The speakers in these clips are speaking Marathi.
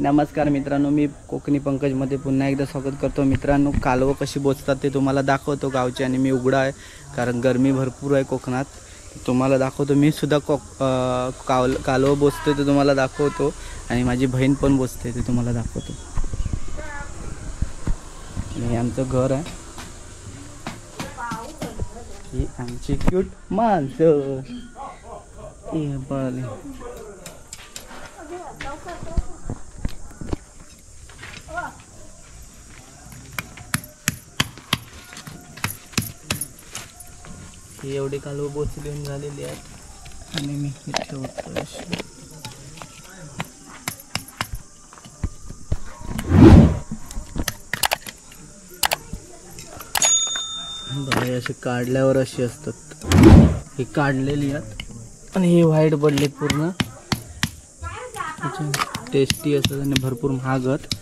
नमस्कार मित्रांनो, मी कोकणी पंकजमध्ये पुन्हा एकदा स्वागत करतो। मित्रांनो, कालवं कशी बोचतात ते तुम्हाला दाखवतो गावची। आणि मी उघडा आहे कारण गरमी भरपूर आहे कोकणात, तुम्हाला दाखवतो। मी सुद्धा कालवं बोचते ते तुम्हाला दाखवतो आणि माझी बहीण पण बोचते ते तुम्हाला दाखवतो। हे आमचं घर आहे, ही आमची क्यूट माणसं। हे बघ, ही एवढी कालवं बोचली झालेली आहेत आणि मी हे ठेवतो। बघा, अशी काढल्यावर अशी असतात, ही काढलेली आहेत आणि हे व्हाईट पडले पूर्ण, टेस्टी असतात आणि भरपूर महाग आहेत।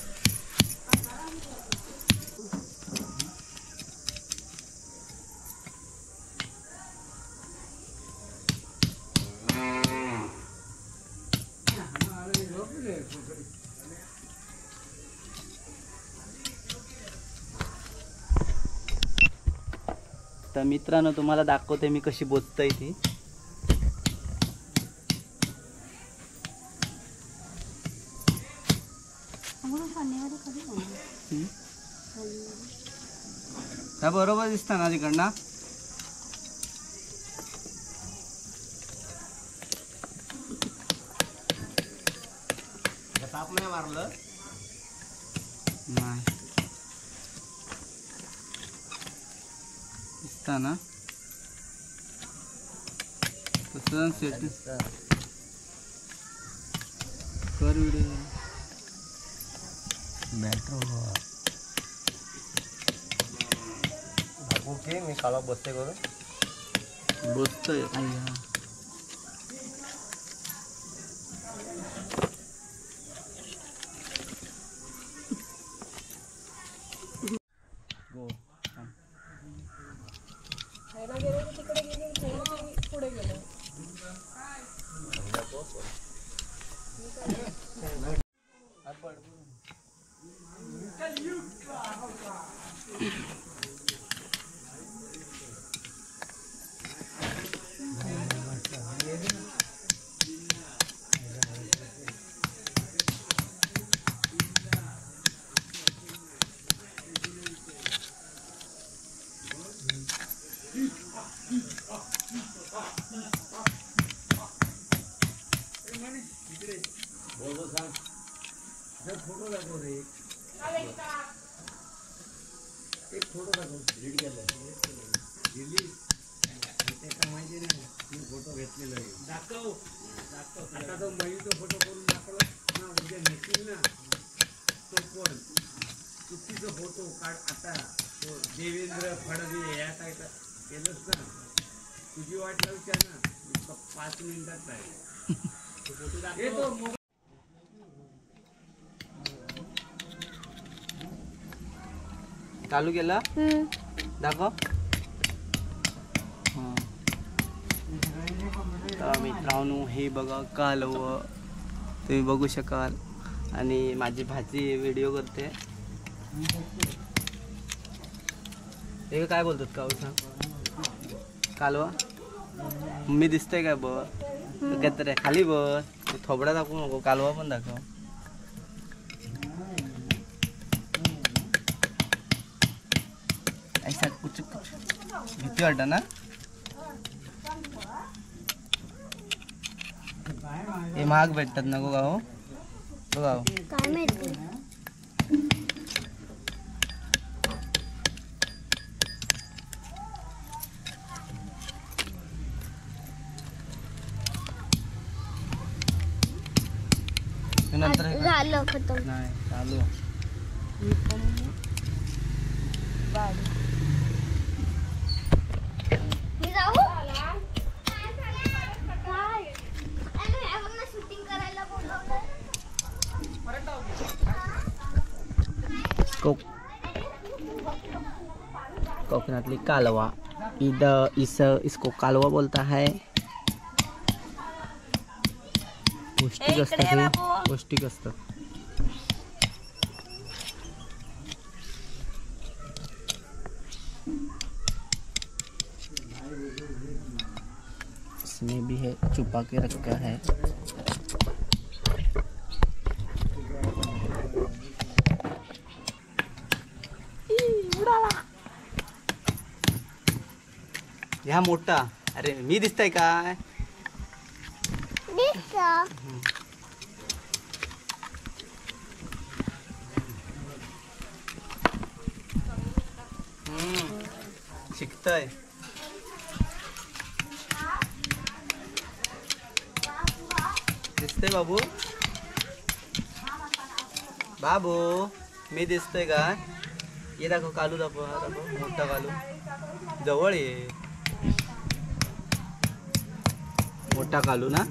तर मित्रांनो, तुम्हाला दाखवते मी कशी बोचतय ती। त्या बरोबर दिसत ना तिकडनं। ताप नाही मारलं नाही ना तसं सेट कर व्हिडिओ ओके। मी काला बसते करून बसतोय फोटो दाखव रे, एक फोटो दाखव। रीड केला माहिती नाही, मी फोटो घेतलेला आहे। दाखव दाखव, आता तो बहिणीचा फोटो करून दाखवला ना, उद्या नेतील ना तो पण चुकीचा फोटो काढ। आता तो देवेंद्र फडणवीस या काय केलंच ना, तुझी वाट लावच्या ना, 5 मिनिटात आहे तो फोटो दाखव। चालू केला दाखव। तर मित्रांनो, हे बघा कालवं तुम्ही बघू शकाल आणि माझी भाची व्हिडिओ करते। हे काय बोलतात का सांग? कालवा मी दिसतंय काय? बघ काय खाली बघ, थोबडा दाखवू नको, कालवा पण दाखव। ऐसा कुछ भीती वाटत ना, हे महाग भेटतात नको का? हो बघा, काय माहिती नंतर झालं खतम नाही चालू। कोकणातली कालवा, इसको कालवा बोलता है। पौष्टिक असतं, पौष्टिक असतं। इसमें भी है, छुपा के रखा है। ह्या मोठा, अरे मी दिसतंय काय? शिकतय। दिसतंय बाबू? बाबू मी दिसतोय का? ये दाखव, कालू दाखव, हा दाखव, मोठा कालू जवळ ये, मोठा कालू ना।